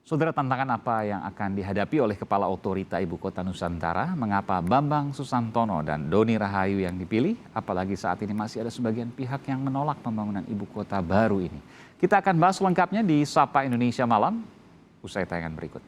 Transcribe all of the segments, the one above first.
Saudara, tantangan apa yang akan dihadapi oleh Kepala Otorita Ibu Kota Nusantara? Mengapa Bambang Susantono dan Doni Rahayu yang dipilih? Apalagi saat ini masih ada sebagian pihak yang menolak pembangunan ibu kota baru ini. Kita akan bahas lengkapnya di Sapa Indonesia Malam, usai tayangan berikut.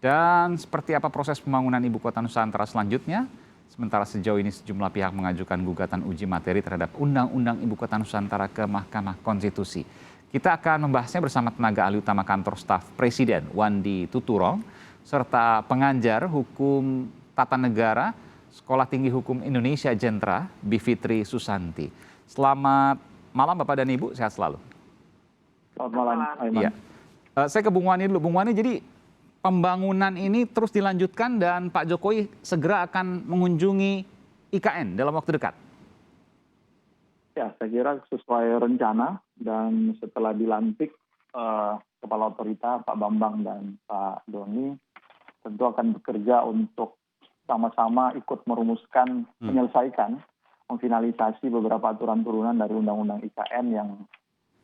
Dan seperti apa proses pembangunan ibu kota Nusantara selanjutnya? Sementara sejauh ini sejumlah pihak mengajukan gugatan uji materi terhadap Undang-Undang Ibu Kota Nusantara ke Mahkamah Konstitusi. Kita akan membahasnya bersama tenaga ahli utama kantor staf Presiden, Wandi Tuturong, serta pengajar hukum tata negara, Sekolah Tinggi Hukum Indonesia Jentra, Bivitri Susanti. Selamat malam Bapak dan Ibu, sehat selalu. Selamat malam, Aiman. Iya. Saya ke Bung Wani dulu. Bung Wani, jadi pembangunan ini terus dilanjutkan dan Pak Jokowi segera akan mengunjungi IKN dalam waktu dekat. Ya, saya kira sesuai rencana dan setelah dilantik Kepala Otorita Pak Bambang dan Pak Doni tentu akan bekerja untuk sama-sama ikut merumuskan, menyelesaikan, memfinalisasi beberapa aturan turunan dari Undang-Undang IKN yang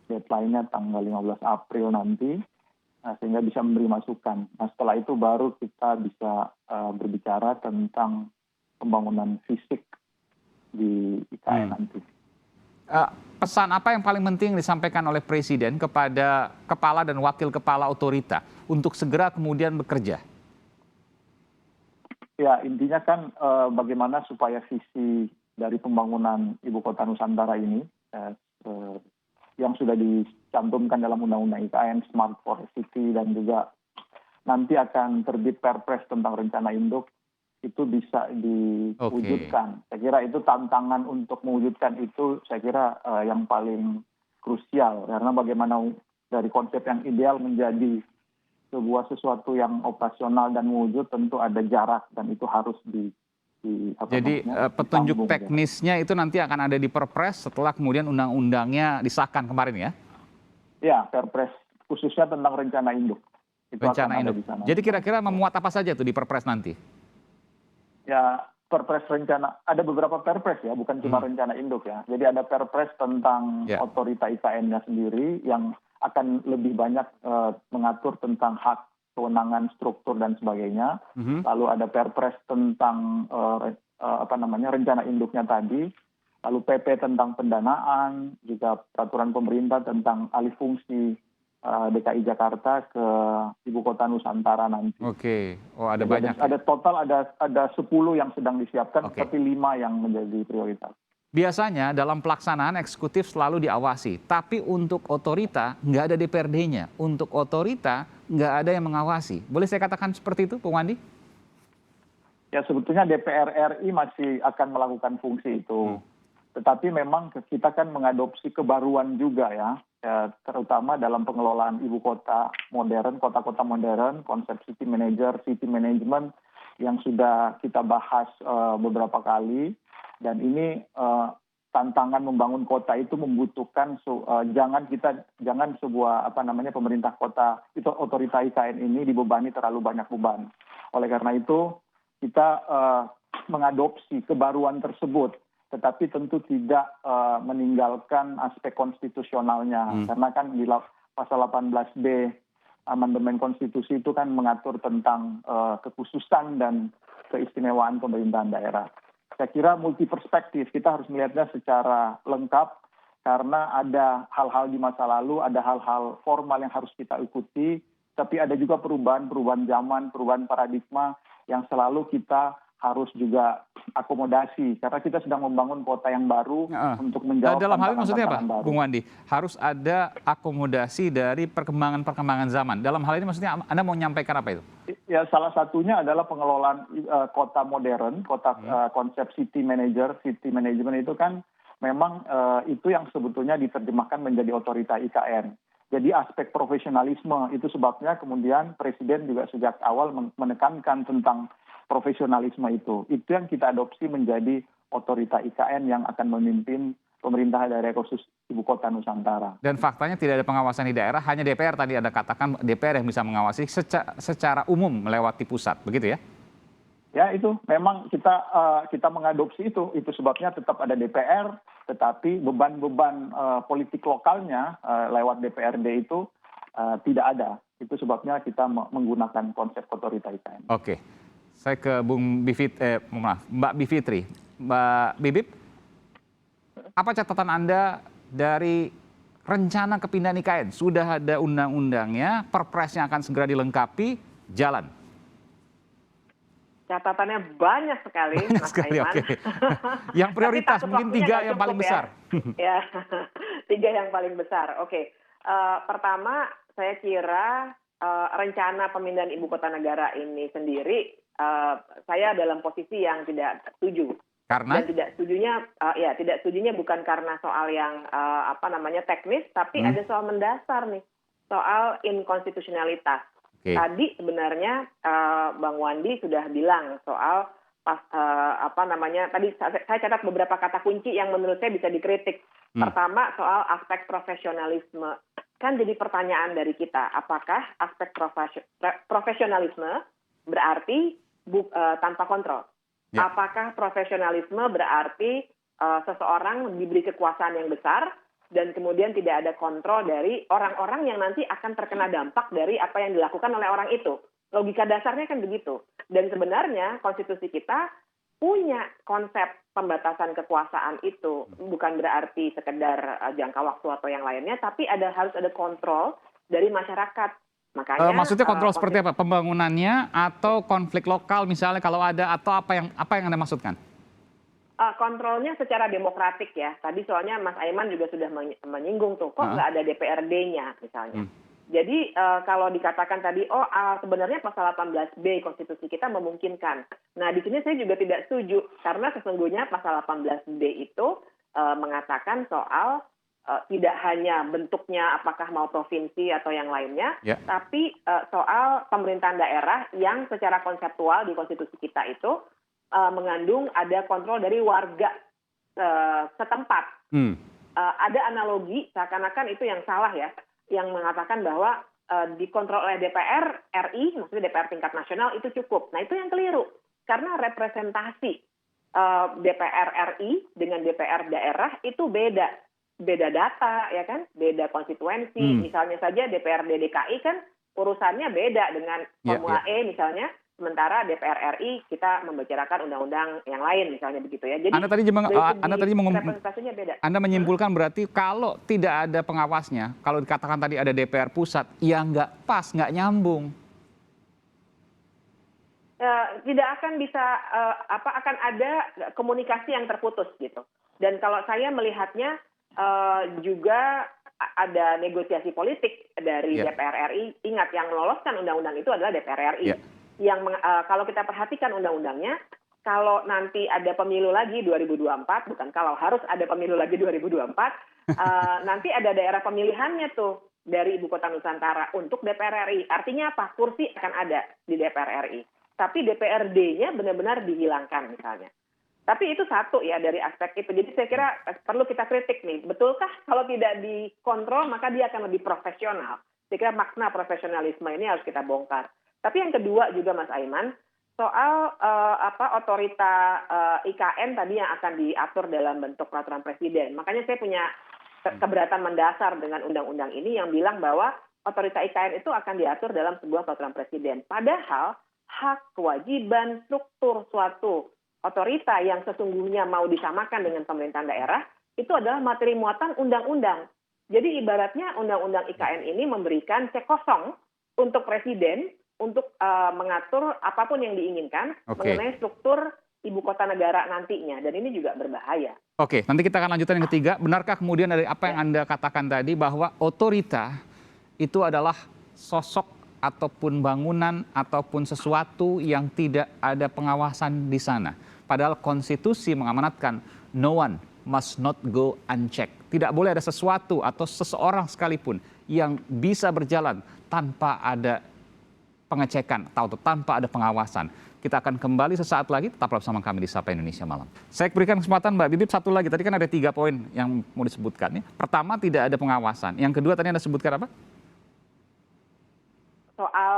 deadline-nya tanggal 15 April nanti, sehingga bisa memberi masukan. Nah, setelah itu baru kita bisa berbicara tentang pembangunan fisik di IKN nanti. Pesan apa yang paling penting disampaikan oleh Presiden kepada kepala dan wakil kepala otorita untuk segera kemudian bekerja? Ya, intinya kan bagaimana supaya visi dari pembangunan Ibu Kota Nusantara ini yang sudah dicantumkan dalam Undang-Undang IKN, Smart Forest City, dan juga nanti akan terbit Perpres tentang rencana induk, itu bisa diwujudkan. Saya kira itu tantangan untuk mewujudkan itu, saya kira yang paling krusial. Karena bagaimana dari konsep yang ideal menjadi sebuah sesuatu yang operasional dan mewujud, tentu ada jarak dan itu harus Jadi petunjuk teknisnya itu nanti akan ada di Perpres setelah kemudian undang-undangnya disahkan kemarin ya? Ya, Perpres khususnya tentang rencana induk. Itu rencana akan ada induk. di sana. Jadi kira-kira memuat apa saja tuh di Perpres nanti? Ya, Perpres rencana, ada beberapa Perpres ya, bukan cuma rencana induk ya. Jadi ada Perpres tentang otorita IKN-nya sendiri yang akan lebih banyak mengatur tentang hak, kewenangan, struktur dan sebagainya. Lalu ada Perpres tentang rencana induknya tadi. Lalu PP tentang pendanaan, juga peraturan pemerintah tentang alih fungsi DKI Jakarta ke Ibu Kota Nusantara nanti. Oke, ada Jadi banyak. Ada total ada 10 yang sedang disiapkan, tapi 5 yang menjadi prioritas. Biasanya dalam pelaksanaan eksekutif selalu diawasi, tapi untuk otorita nggak ada DPRD-nya. Untuk otorita nggak ada yang mengawasi. Boleh saya katakan seperti itu, Bung Wandi? Ya, sebetulnya DPR RI masih akan melakukan fungsi itu. Tetapi memang kita kan mengadopsi kebaruan juga ya, terutama dalam pengelolaan ibu kota modern, kota-kota modern, konsep city manager, city management yang sudah kita bahas beberapa kali. Dan ini tantangan membangun kota itu membutuhkan jangan sebuah pemerintah kota itu otorita IKN ini dibebani terlalu banyak beban. Oleh karena itu kita mengadopsi kebaruan tersebut, tetapi tentu tidak meninggalkan aspek konstitusionalnya. Karena kan di pasal 18B amandemen konstitusi itu kan mengatur tentang kekhususan dan keistimewaan pemerintahan daerah. Saya kira multi perspektif, kita harus melihatnya secara lengkap karena ada hal-hal di masa lalu, ada hal-hal formal yang harus kita ikuti, tapi ada juga perubahan zaman, perubahan paradigma yang selalu kita harus juga akomodasi karena kita sedang membangun kota yang baru untuk menjawab dalam hal ini maksudnya apa, baru. Bung Wandi? Harus ada akomodasi dari perkembangan zaman. Dalam hal ini maksudnya Anda mau menyampaikan apa itu? Ya, salah satunya adalah pengelolaan kota modern, konsep city manager, city management itu kan memang itu yang sebetulnya diterjemahkan menjadi otorita IKN. Jadi aspek profesionalisme itu sebabnya kemudian Presiden juga sejak awal menekankan tentang profesionalisme itu. Itu yang kita adopsi menjadi otorita IKN yang akan memimpin pemerintah daerah khusus Ibu Kota Nusantara. Dan faktanya tidak ada pengawasan di daerah, hanya DPR tadi Anda katakan DPR yang bisa mengawasi secara umum melewati pusat, begitu ya? Ya, itu memang kita mengadopsi itu sebabnya tetap ada DPR, tetapi beban-beban politik lokalnya lewat DPRD itu tidak ada. Itu sebabnya kita menggunakan konsep otorita IKN. Oke, saya ke Mbak Bivitri. Mbak Bibip, apa catatan Anda dari rencana kepindahan IKN? Sudah ada undang-undangnya, perpresnya akan segera dilengkapi, jalan. Catatannya banyak sekali, Banyak Mas sekali, Aiman. oke. Yang prioritas mungkin 3 yang paling besar. Ya, 3 yang paling besar. Oke. Pertama, saya kira rencana pemindahan ibu kota negara ini sendiri, saya dalam posisi yang tidak setuju. Karena? Dan tidak setujunya bukan karena soal yang teknis, tapi ada soal mendasar nih, soal inkonstitusionalitas. Okay. Tadi sebenarnya Bang Wandi sudah bilang soal tadi saya catat beberapa kata kunci yang menurut saya bisa dikritik. Pertama, soal aspek profesionalisme. Kan jadi pertanyaan dari kita, apakah aspek profesionalisme berarti tanpa kontrol? Ya. Apakah profesionalisme berarti seseorang diberi kekuasaan yang besar dan kemudian tidak ada kontrol dari orang-orang yang nanti akan terkena dampak dari apa yang dilakukan oleh orang itu? Logika dasarnya kan begitu. Dan sebenarnya konstitusi kita punya konsep pembatasan kekuasaan itu. Bukan berarti sekedar jangka waktu atau yang lainnya, tapi harus ada kontrol dari masyarakat. Makanya maksudnya kontrol seperti apa? Pembangunannya atau konflik lokal misalnya kalau ada, atau apa yang Anda maksudkan? Kontrolnya secara demokratik ya. Tadi soalnya Mas Aiman juga sudah menyinggung tuh, kok nggak ada DPRD-nya misalnya. Jadi kalau dikatakan tadi, sebenarnya pasal 18B konstitusi kita memungkinkan. Nah di sini saya juga tidak setuju karena sesungguhnya pasal 18B itu mengatakan soal tidak hanya bentuknya apakah mau provinsi atau yang lainnya, tapi soal pemerintahan daerah yang secara konseptual di konstitusi kita itu mengandung ada kontrol dari warga setempat. Ada analogi seakan-akan itu yang salah ya, yang mengatakan bahwa dikontrol oleh DPR RI, maksudnya DPR tingkat nasional itu cukup. Nah itu yang keliru, karena representasi DPR RI dengan DPR daerah itu beda data ya kan, beda konstituensi. Misalnya saja DPRD DKI kan urusannya beda dengan Formula E misalnya. Sementara DPR RI kita membicarakan undang-undang yang lain misalnya begitu ya. Jadi representasinya beda. Anda menyimpulkan berarti kalau tidak ada pengawasnya, kalau dikatakan tadi ada DPR pusat, ya nggak pas, nggak nyambung. Tidak akan bisa akan ada komunikasi yang terputus gitu. Dan kalau saya melihatnya juga ada negosiasi politik dari DPR RI. Ingat yang meloloskan undang-undang itu adalah DPR RI. Yang kalau kita perhatikan undang-undangnya, kalau nanti ada pemilu lagi 2024, bukan kalau harus ada pemilu lagi 2024, nanti ada daerah pemilihannya tuh dari Ibu Kota Nusantara untuk DPR RI. Artinya apa? Kursi akan ada di DPR RI. Tapi DPRD-nya benar-benar dihilangkan misalnya. Tapi itu satu ya dari aspek itu. Jadi saya kira perlu kita kritik nih. Betulkah kalau tidak dikontrol maka dia akan lebih profesional? Saya kira makna profesionalisme ini harus kita bongkar. Tapi yang kedua juga Mas Aiman, soal otorita IKN tadi yang akan diatur dalam bentuk peraturan presiden. Makanya saya punya keberatan mendasar dengan undang-undang ini yang bilang bahwa otorita IKN itu akan diatur dalam sebuah peraturan presiden. Padahal hak, kewajiban, struktur suatu otorita yang sesungguhnya mau disamakan dengan pemerintahan daerah itu adalah materi muatan undang-undang. Jadi ibaratnya undang-undang IKN ini memberikan cek kosong untuk presiden untuk mengatur apapun yang diinginkan mengenai struktur ibu kota negara nantinya. Dan ini juga berbahaya. Oke, nanti kita akan lanjutkan yang ketiga. Benarkah kemudian dari apa yang Anda katakan tadi bahwa otorita itu adalah sosok ataupun bangunan ataupun sesuatu yang tidak ada pengawasan di sana? Padahal konstitusi mengamanatkan no one must not go unchecked. Tidak boleh ada sesuatu atau seseorang sekalipun yang bisa berjalan tanpa ada pengecekan atau tanpa ada pengawasan. Kita akan kembali sesaat lagi, tetaplah bersama kami di Sapa Indonesia Malam. Saya berikan kesempatan Mbak Bibip satu lagi. Tadi kan ada 3 poin yang mau disebutkan. Pertama, tidak ada pengawasan. Yang kedua tadi Anda sebutkan apa? Soal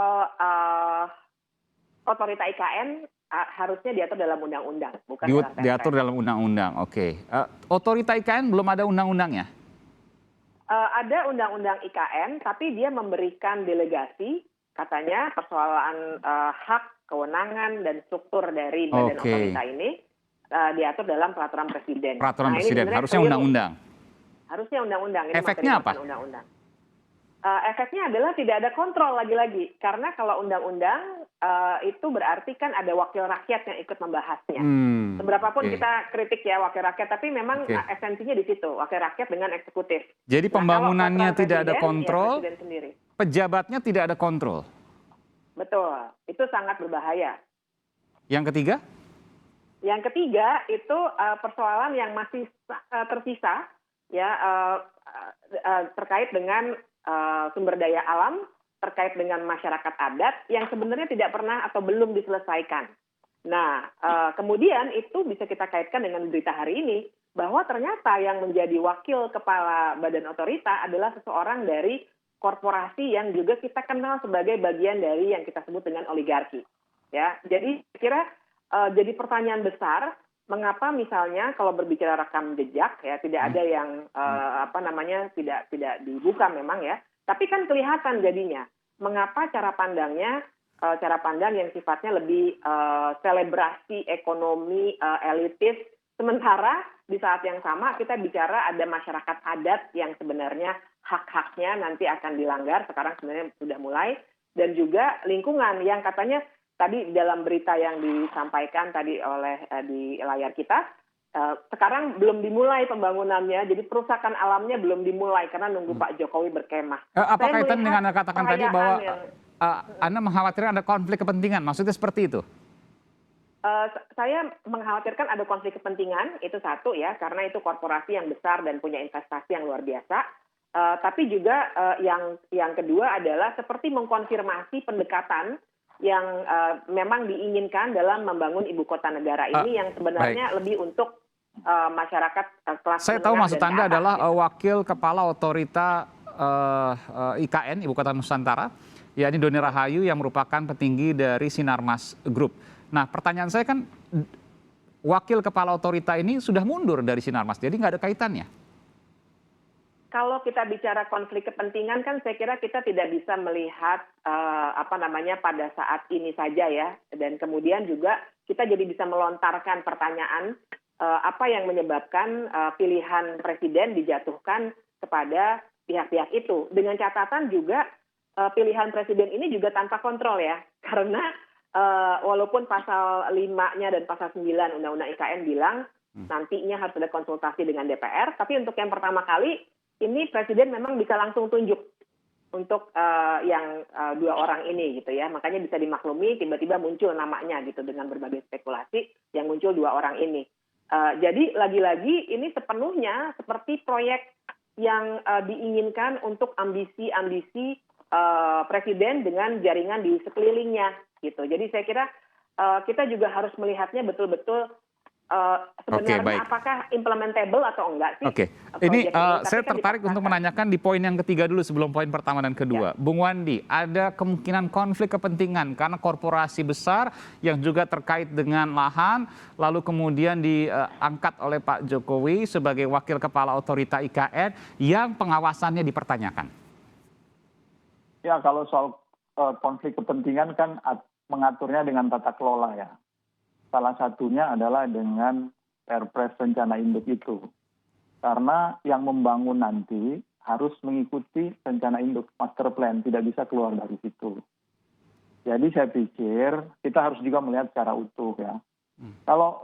otorita IKN harusnya diatur dalam undang-undang, bukan diatur dalam undang-undang. Oke. Otorita IKN belum ada undang-undangnya? ada undang-undang IKN, tapi dia memberikan delegasi, katanya persoalan hak, kewenangan, dan struktur dari badan otorita ini diatur dalam peraturan presiden. Peraturan presiden, ini harusnya keliru. undang-undang. Harusnya undang-undang. Ini Efeknya materi apa? bukan undang-undang. Efeknya adalah tidak ada kontrol lagi-lagi. Karena kalau undang-undang itu berarti kan ada wakil rakyat yang ikut membahasnya. Seberapapun kita kritik ya wakil rakyat, tapi memang esensinya di situ, wakil rakyat dengan eksekutif. Jadi pembangunannya tidak ada presiden, kontrol, ya presiden sendiri. pejabatnya tidak ada kontrol. Betul, itu sangat berbahaya. Yang ketiga? Yang ketiga itu persoalan yang masih tersisa, ya terkait dengan sumber daya alam, terkait dengan masyarakat adat yang sebenarnya tidak pernah atau belum diselesaikan. Nah, kemudian itu bisa kita kaitkan dengan berita hari ini, bahwa ternyata yang menjadi wakil kepala badan otorita adalah seseorang dari korporasi yang juga kita kenal sebagai bagian dari yang kita sebut dengan oligarki. Ya, jadi kira jadi pertanyaan besar, mengapa misalnya kalau berbicara rekam jejak ya tidak ada yang tidak dibuka memang ya, tapi kan kelihatan jadinya mengapa cara pandang yang sifatnya lebih selebrasi ekonomi elitis, sementara di saat yang sama kita bicara ada masyarakat adat yang sebenarnya hak-haknya nanti akan dilanggar, sekarang sebenarnya sudah mulai, dan juga lingkungan yang katanya tadi dalam berita yang disampaikan tadi oleh di layar kita, sekarang belum dimulai pembangunannya, jadi perusakan alamnya belum dimulai karena nunggu Pak Jokowi berkemah. Apa kaitan dengan Anda katakan tadi bahwa Anda mengkhawatirkan ada konflik kepentingan, maksudnya seperti itu? Saya mengkhawatirkan ada konflik kepentingan, itu satu ya, karena itu korporasi yang besar dan punya investasi yang luar biasa. Tapi juga yang kedua adalah seperti mengkonfirmasi pendekatan yang memang diinginkan dalam membangun ibu kota negara ini yang sebenarnya lebih untuk masyarakat kelas saya tahu maksud Anda adalah wakil kepala otorita IKN, Ibu Kota Nusantara, yakni Doni Rahayu yang merupakan petinggi dari Sinarmas Group. Nah, pertanyaan saya kan, wakil kepala otorita ini sudah mundur dari Sinarmas, jadi nggak ada kaitannya. Kalau kita bicara konflik kepentingan kan saya kira kita tidak bisa melihat pada saat ini saja ya, dan kemudian juga kita jadi bisa melontarkan pertanyaan apa yang menyebabkan pilihan presiden dijatuhkan kepada pihak-pihak itu, dengan catatan juga pilihan presiden ini juga tanpa kontrol ya, karena walaupun pasal 5-nya dan pasal 9 Undang-Undang IKN bilang nantinya harus ada konsultasi dengan DPR, tapi untuk yang pertama kali ini presiden memang bisa langsung tunjuk untuk yang dua orang ini gitu ya. Makanya bisa dimaklumi tiba-tiba muncul namanya gitu dengan berbagai spekulasi yang muncul dua orang ini. Jadi lagi-lagi ini sepenuhnya seperti proyek yang diinginkan untuk ambisi-ambisi presiden dengan jaringan di sekelilingnya gitu. Jadi saya kira kita juga harus melihatnya betul-betul sebenarnya apakah implementable atau enggak sih? Oke, ini saya tertarik untuk menanyakan di poin yang ketiga dulu sebelum poin pertama dan kedua. Ya. Bung Wandi, ada kemungkinan konflik kepentingan karena korporasi besar yang juga terkait dengan lahan, lalu kemudian diangkat oleh Pak Jokowi sebagai wakil kepala otorita IKN yang pengawasannya dipertanyakan. Ya, kalau soal konflik kepentingan kan mengaturnya dengan tata kelola ya. Salah satunya adalah dengan Perpres rencana induk itu. Karena yang membangun nanti harus mengikuti rencana induk master plan, tidak bisa keluar dari situ. Jadi saya pikir kita harus juga melihat secara utuh ya. Kalau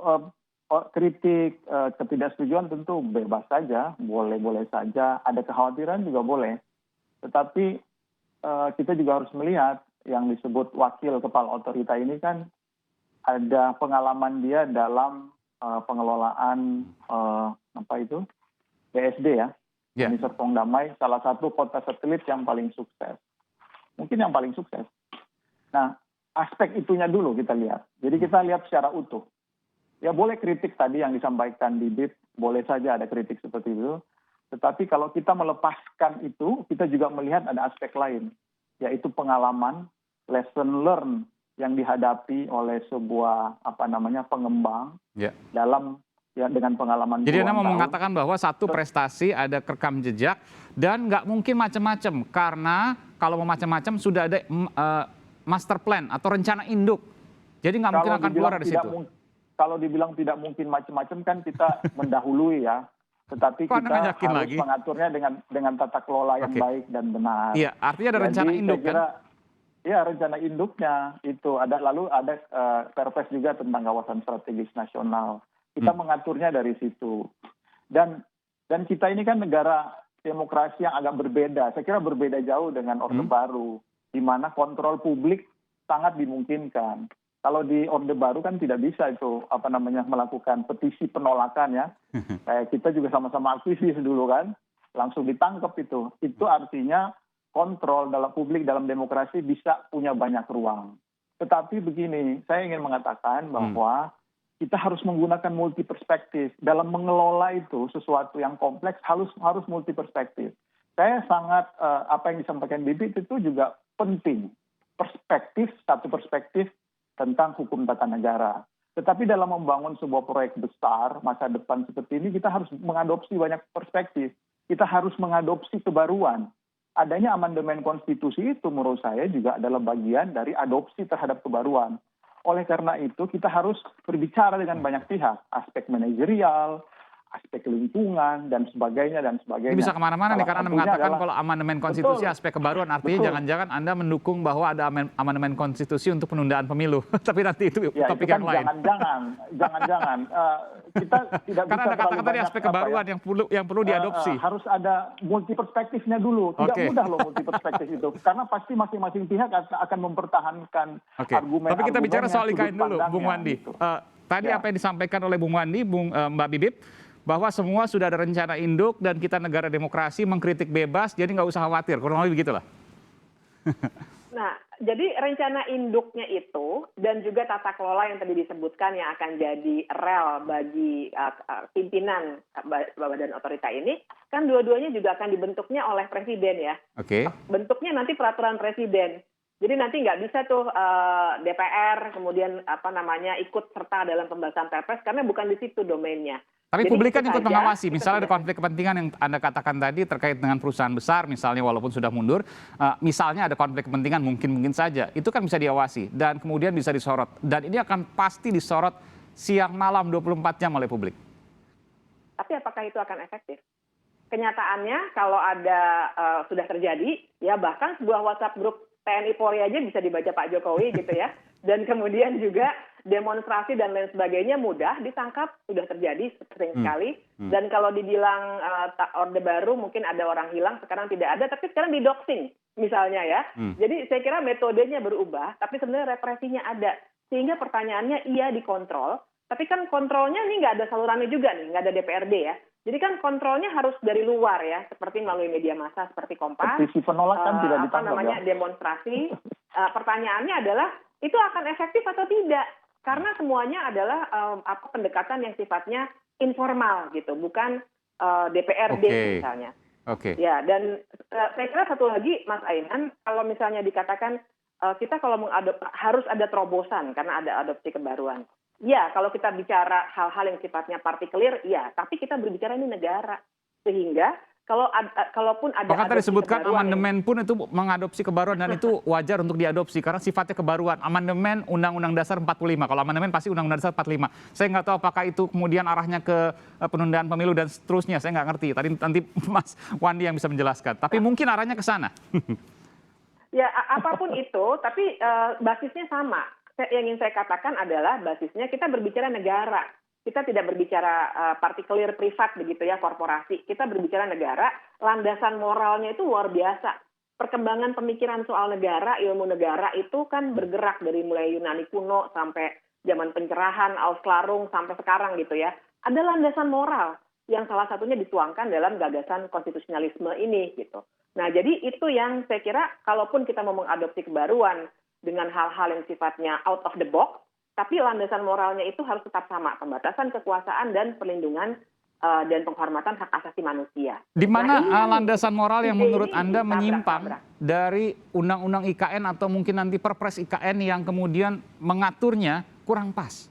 kritik, ketidaksetujuan tentu bebas saja, boleh-boleh saja, ada kekhawatiran juga boleh. Tetapi kita juga harus melihat yang disebut wakil kepala otorita ini kan ada pengalaman dia dalam pengelolaan BSD ya, Bumi Serpong Damai, salah satu kota satelit yang paling sukses. Mungkin yang paling sukses. Nah, aspek itunya dulu kita lihat. Jadi kita lihat secara utuh. Ya boleh kritik tadi yang disampaikan Didit, boleh saja ada kritik seperti itu. Tetapi kalau kita melepaskan itu, kita juga melihat ada aspek lain, yaitu pengalaman, lesson learned yang dihadapi oleh sebuah pengembang dalam ya dengan pengalaman. Jadi Anda mau tahun. mengatakan bahwa satu prestasi ada rekam jejak dan nggak mungkin macam-macam karena kalau mau macam-macam sudah ada master plan atau rencana induk. Jadi nggak mungkin akan keluar dari situ. Kalau dibilang tidak mungkin macam-macam kan kita mendahului ya. Tetapi Kok kita harus lagi? mengaturnya dengan tata kelola yang baik dan benar. Iya, artinya ada rencana induk kan? Ya, rencana induknya itu ada, lalu ada Perpres juga tentang kawasan strategis nasional. Kita mengaturnya dari situ. Dan kita ini kan negara demokrasi yang agak berbeda. Saya kira berbeda jauh dengan Orde Baru, di mana kontrol publik sangat dimungkinkan. Kalau di Orde Baru kan tidak bisa itu melakukan petisi penolakan ya. Kayak kita juga sama-sama aktivis dulu kan, langsung ditangkap itu. Itu artinya kontrol dalam publik dalam demokrasi bisa punya banyak ruang. Tetapi begini, saya ingin mengatakan bahwa kita harus menggunakan multi perspektif dalam mengelola itu. Sesuatu yang kompleks harus multi perspektif. Saya sangat apa yang disampaikan Bibit itu juga penting. Satu perspektif tentang hukum tata negara. Tetapi dalam membangun sebuah proyek besar masa depan seperti ini, kita harus mengadopsi banyak perspektif. Kita harus mengadopsi kebaruan. Adanya amandemen konstitusi itu menurut saya juga adalah bagian dari adopsi terhadap kebaruan. Oleh karena itu kita harus berbicara dengan banyak pihak, aspek manajerial, aspek lingkungan, dan sebagainya. Ini bisa kemana-mana nih, karena Anda mengatakan kalau amandemen konstitusi aspek kebaruan, artinya jangan-jangan Anda mendukung bahwa ada amandemen konstitusi untuk penundaan pemilu. Tapi nanti itu topik yang lain. Jangan-jangan. Kita tidak karena bisa Anda katakan tadi aspek kebaruan yang perlu diadopsi. Harus ada multi perspektifnya dulu. Tidak mudah loh multi perspektif itu. Karena pasti masing-masing pihak akan mempertahankan argumen. Tapi kita bicara soal IKN dulu, Bung Wandi. Gitu. Tadi apa yang disampaikan oleh Bung Wandi, Mbak Bibip, bahwa semua sudah ada rencana induk dan kita negara demokrasi, mengkritik bebas, jadi nggak usah khawatir, kurang lebih begitulah. Nah, jadi rencana induknya itu dan juga tata kelola yang tadi disebutkan yang akan jadi rel bagi pimpinan badan otorita ini, kan dua-duanya juga akan dibentuknya oleh presiden ya. Oke. Bentuknya nanti peraturan presiden. Jadi nanti nggak bisa tuh DPR kemudian ikut serta dalam pembahasan Perpres karena bukan di situ domainnya. Tapi jadi publik kan ikut saja, mengawasi, misalnya ada konflik kepentingan yang Anda katakan tadi terkait dengan perusahaan besar, misalnya walaupun sudah mundur, misalnya ada konflik kepentingan mungkin saja, itu kan bisa diawasi dan kemudian bisa disorot. Dan ini akan pasti disorot siang malam 24 jam oleh publik. Tapi apakah itu akan efektif? Kenyataannya kalau ada sudah terjadi, ya bahkan sebuah WhatsApp grup TNI Polri aja bisa dibaca Pak Jokowi gitu ya. Dan kemudian juga demonstrasi dan lain sebagainya mudah ditangkap, sudah terjadi sering sekali. Dan kalau dibilang Orde Baru mungkin ada orang hilang, sekarang tidak ada, tapi sekarang didoxing misalnya ya. Jadi saya kira metodenya berubah, tapi sebenarnya represinya ada. Sehingga pertanyaannya iya dikontrol, tapi kan kontrolnya ini nggak ada salurannya juga nih, nggak ada DPRD ya. Jadi kan kontrolnya harus dari luar ya, seperti melalui media massa seperti Kompas. Petisi penolakan tidak ditangkap ya. Demonstrasi. Pertanyaannya adalah itu akan efektif atau tidak? Karena semuanya adalah pendekatan yang sifatnya informal gitu, bukan DPRD misalnya. Ya, dan saya kira satu lagi Mas Ainan, kalau misalnya dikatakan kita kalau harus ada terobosan karena ada adopsi kebaruan. Ya, kalau kita bicara hal-hal yang sifatnya partikelir, ya, tapi kita berbicara ini negara. Sehingga kalaupun ada bahkan tadi disebutkan amandemen pun itu mengadopsi kebaruan dan itu wajar untuk diadopsi karena sifatnya kebaruan. Amandemen Undang-Undang Dasar 45. Kalau amandemen pasti Undang-Undang Dasar 45. Saya nggak tahu apakah itu kemudian arahnya ke penundaan pemilu dan seterusnya. Saya nggak ngerti. Tadi nanti Mas Wandi yang bisa menjelaskan. Tapi mungkin arahnya ke sana. Ya, apapun itu, tapi basisnya sama. Yang ingin saya katakan adalah basisnya kita berbicara negara. Kita tidak berbicara partikelir privat begitu ya, korporasi. Kita berbicara negara, landasan moralnya itu luar biasa. Perkembangan pemikiran soal negara, ilmu negara itu kan bergerak dari mulai Yunani kuno sampai zaman pencerahan, Auslarung sampai sekarang gitu ya. Ada landasan moral yang salah satunya dituangkan dalam gagasan konstitusionalisme ini gitu. Nah, jadi itu yang saya kira kalaupun kita mau mengadopsi kebaruan dengan hal-hal yang sifatnya out of the box, tapi landasan moralnya itu harus tetap sama, pembatasan kekuasaan dan perlindungan dan penghormatan hak asasi manusia. Di mana landasan moral yang menurut Anda menyimpang dari Undang-Undang IKN atau mungkin nanti Perpres IKN yang kemudian mengaturnya kurang pas?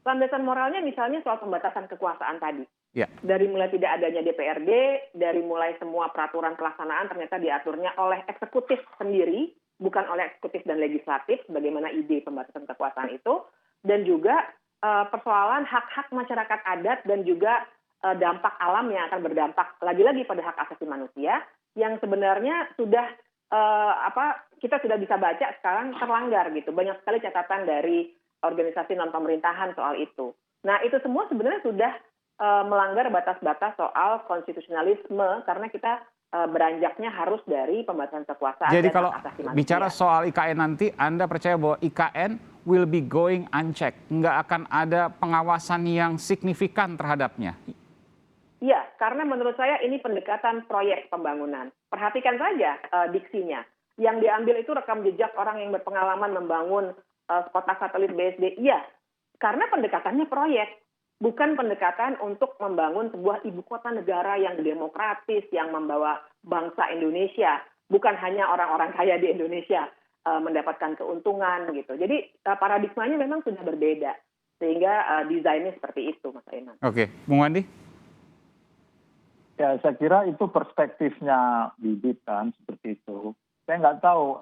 Landasan moralnya misalnya soal pembatasan kekuasaan tadi. Ya. Dari mulai tidak adanya DPRD, dari mulai semua peraturan pelaksanaan ternyata diaturnya oleh eksekutif sendiri, bukan oleh eksekutif dan legislatif, bagaimana ide pembatasan kekuasaan itu, dan juga persoalan hak-hak masyarakat adat dan juga dampak alam yang akan berdampak lagi-lagi pada hak asasi manusia, yang sebenarnya sudah kita sudah bisa baca sekarang terlanggar gitu. Banyak sekali catatan dari organisasi non pemerintahan soal itu. Nah, itu semua sebenarnya sudah melanggar batas-batas soal konstitusionalisme karena kita beranjaknya harus dari pembatasan kekuasaan Jadi dan kalau hak asasi manusia. bicara soal IKN nanti, Anda percaya bahwa IKN will be going unchecked, nggak akan ada pengawasan yang signifikan terhadapnya? Iya, karena menurut saya ini pendekatan proyek pembangunan. Perhatikan saja diksinya. Yang diambil itu rekam jejak orang yang berpengalaman membangun kota satelit BSD. Iya, karena pendekatannya proyek, bukan pendekatan untuk membangun sebuah ibu kota negara yang demokratis, yang membawa bangsa Indonesia, bukan hanya orang-orang kaya di Indonesia mendapatkan keuntungan gitu. Jadi paradigmanya memang sudah berbeda, sehingga desainnya seperti itu, Mas Aiman. Oke, Bung Wandi? Ya, saya kira itu perspektifnya Bibip kan, seperti itu. Saya nggak tahu,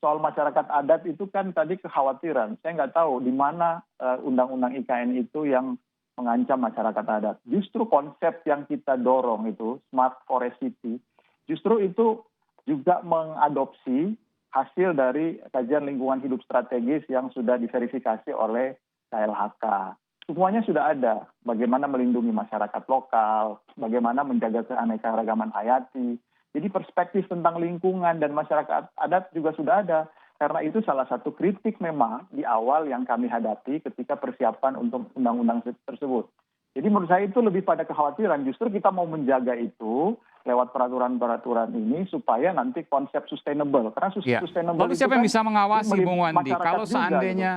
soal masyarakat adat itu kan tadi kekhawatiran. Saya nggak tahu di mana undang-undang IKN itu yang mengancam masyarakat adat. Justru konsep yang kita dorong itu, Smart Forest City, justru itu juga mengadopsi hasil dari kajian lingkungan hidup strategis yang sudah diverifikasi oleh KLHK. Semuanya sudah ada, bagaimana melindungi masyarakat lokal, bagaimana menjaga keanekaragaman hayati. Jadi perspektif tentang lingkungan dan masyarakat adat juga sudah ada. Karena itu salah satu kritik memang di awal yang kami hadapi ketika persiapan untuk undang-undang tersebut. Jadi menurut saya itu lebih pada kekhawatiran. Justru kita mau menjaga itu lewat peraturan-peraturan ini supaya nanti konsep sustainable. Karena sustainable Lalu itu siapa kan yang bisa mengawasi, Bung Wandi? masyarakat Kalau juga, seandainya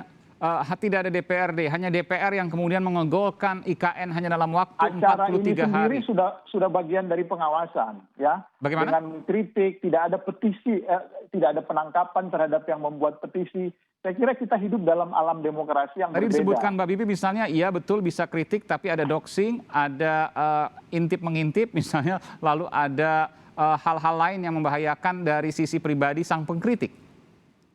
tidak ada DPRD, hanya DPR yang kemudian menggolkan IKN hanya dalam waktu acara 43 ini sendiri hari. sudah bagian dari pengawasan, ya. Bagaimana? Dengan kritik, tidak ada petisi, tidak ada penangkapan terhadap yang membuat petisi. Saya kira kita hidup dalam alam demokrasi yang Tadi berbeda. disebutkan Mbak Bibi misalnya, iya betul bisa kritik, tapi ada doxing, ada intip-mengintip misalnya, lalu ada hal-hal lain yang membahayakan dari sisi pribadi sang pengkritik.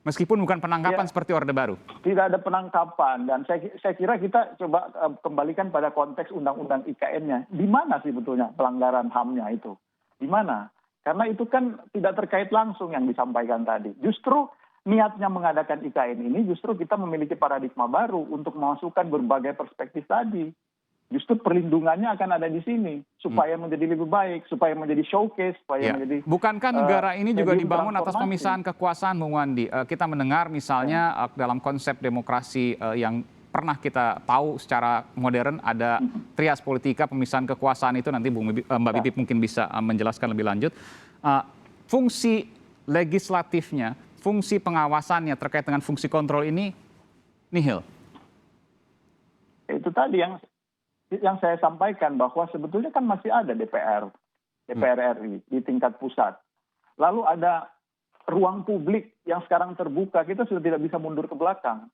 Meskipun bukan penangkapan seperti Orde Baru. Tidak ada penangkapan, dan saya kira kita coba kembalikan pada konteks undang-undang IKN-nya. Di mana sih sebetulnya pelanggaran HAM-nya itu? Di mana? Karena itu kan tidak terkait langsung yang disampaikan tadi. Justru niatnya mengadakan IKN ini justru kita memiliki paradigma baru untuk memasukkan berbagai perspektif tadi. Justru perlindungannya akan ada di sini supaya menjadi lebih baik, supaya menjadi showcase, supaya menjadi. Bukankah negara ini juga dibangun atas transformasi. pemisahan kekuasaan, Bung Wandi? Kita mendengar misalnya dalam konsep demokrasi yang pernah kita tahu secara modern ada trias politika, pemisahan kekuasaan itu, nanti Mbak Bibip mungkin bisa menjelaskan lebih lanjut. Fungsi legislatifnya, fungsi pengawasannya terkait dengan fungsi kontrol ini nihil. Itu tadi yang saya sampaikan bahwa sebetulnya kan masih ada DPR RI di tingkat pusat. Lalu ada ruang publik yang sekarang terbuka, kita sudah tidak bisa mundur ke belakang.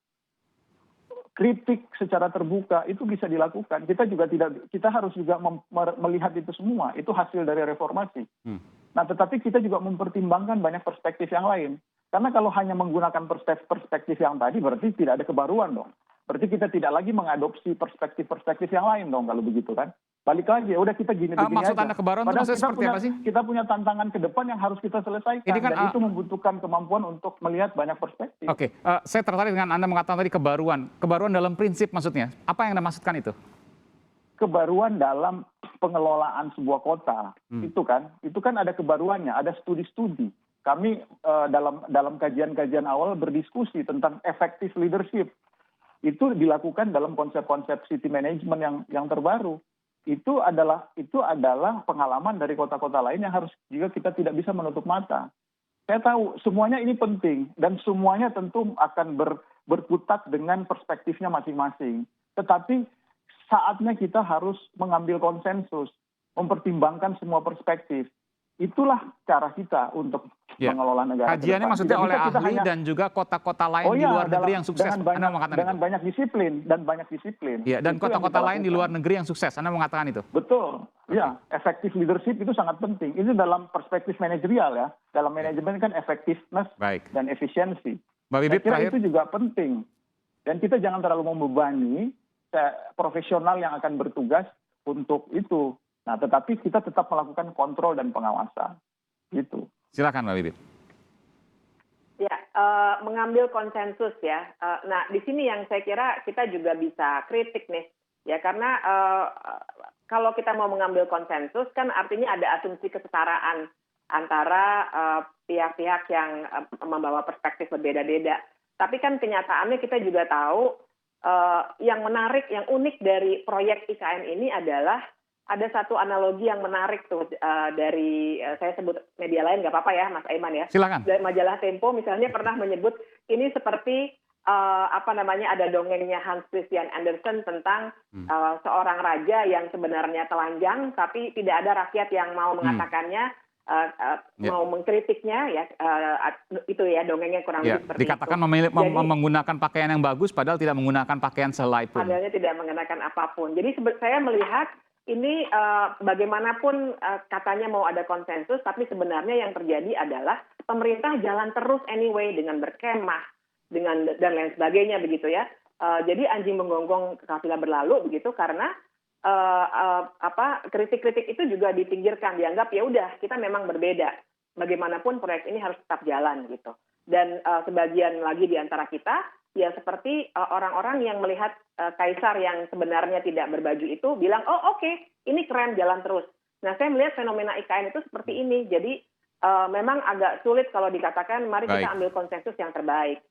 Kritik secara terbuka itu bisa dilakukan. Kita harus juga melihat itu semua. Itu hasil dari reformasi. Nah, tetapi kita juga mempertimbangkan banyak perspektif yang lain. Karena kalau hanya menggunakan perspektif yang tadi berarti tidak ada kebaruan dong. Berarti kita tidak lagi mengadopsi perspektif-perspektif yang lain dong kalau begitu kan. Balik lagi, ya udah kita gini-begini maksud aja. Anda kebaruan itu Padahal maksudnya seperti apa sih? Kita punya tantangan ke depan yang harus kita selesaikan. Ini kan, dan itu membutuhkan kemampuan untuk melihat banyak perspektif. Oke, saya tertarik dengan Anda mengatakan tadi kebaruan. Kebaruan dalam prinsip maksudnya. Apa yang Anda maksudkan itu? Kebaruan dalam pengelolaan sebuah kota. Itu kan ada kebaruannya, ada studi-studi. Kami dalam kajian-kajian awal berdiskusi tentang effective leadership. Itu dilakukan dalam konsep-konsep city management yang terbaru. Itu adalah pengalaman dari kota-kota lain yang harus juga kita tidak bisa menutup mata. Saya tahu semuanya ini penting dan semuanya tentu akan berkutat dengan perspektifnya masing-masing. Tetapi saatnya kita harus mengambil konsensus, mempertimbangkan semua perspektif. itulah cara kita untuk Ya. mengelola negara. ke Kajiannya depan. maksudnya Tidak oleh bisa kita ahli hanya- dan juga kota-kota lain Oh di iya, luar negeri yang sukses. dengan Anda mengatakan dengan itu? banyak disiplin dan banyak disiplin. Ya, dan Itu yang kota-kota kita lain di lakukan. luar negeri yang sukses. Anda mengatakan itu? Betul, ya, efektif leadership itu sangat penting. Ini dalam perspektif manajerial ya, dalam manajemen kan effectiveness Baik. dan efisiensi. Mbak Saya Bibip kira terakhir. itu juga penting. Dan kita jangan terlalu membebani profesional yang akan bertugas untuk itu. Nah, tetapi kita tetap melakukan kontrol dan pengawasan. Gitu. Silakan Mbak Bibip. Ya, mengambil konsensus ya. Nah, di sini yang saya kira kita juga bisa kritik nih, ya karena kalau kita mau mengambil konsensus kan artinya ada asumsi kesetaraan antara pihak-pihak yang membawa perspektif berbeda-beda. Tapi kan kenyataannya kita juga tahu yang menarik, yang unik dari proyek IKN ini adalah ada satu analogi yang menarik tuh dari saya sebut media lain nggak apa-apa ya Mas Aiman ya. Silakan. Dari majalah Tempo misalnya pernah menyebut ini seperti ada dongengnya Hans Christian Andersen tentang seorang raja yang sebenarnya telanjang tapi tidak ada rakyat yang mau mengatakannya. Mau mengkritiknya ya itu ya dongengnya kurang Ya, lebih seperti dikatakan itu. Jadi, menggunakan pakaian yang bagus padahal tidak menggunakan pakaian sehelai pun. padahal tidak mengenakan apapun. Jadi saya melihat ini bagaimanapun katanya mau ada konsensus, tapi sebenarnya yang terjadi adalah pemerintah jalan terus anyway dengan berkemah, dan lain sebagainya begitu ya. Jadi anjing menggonggong kafilah berlalu begitu karena kritik-kritik itu juga dipinggirkan, dianggap ya udah kita memang berbeda. Bagaimanapun proyek ini harus tetap jalan gitu. Dan sebagian lagi di antara kita ya seperti orang-orang yang melihat kaisar yang sebenarnya tidak berbaju itu bilang, oh oke, ini keren, jalan terus. Nah saya melihat fenomena IKN itu seperti ini. Jadi memang agak sulit kalau dikatakan mari kita ambil konsensus yang terbaik.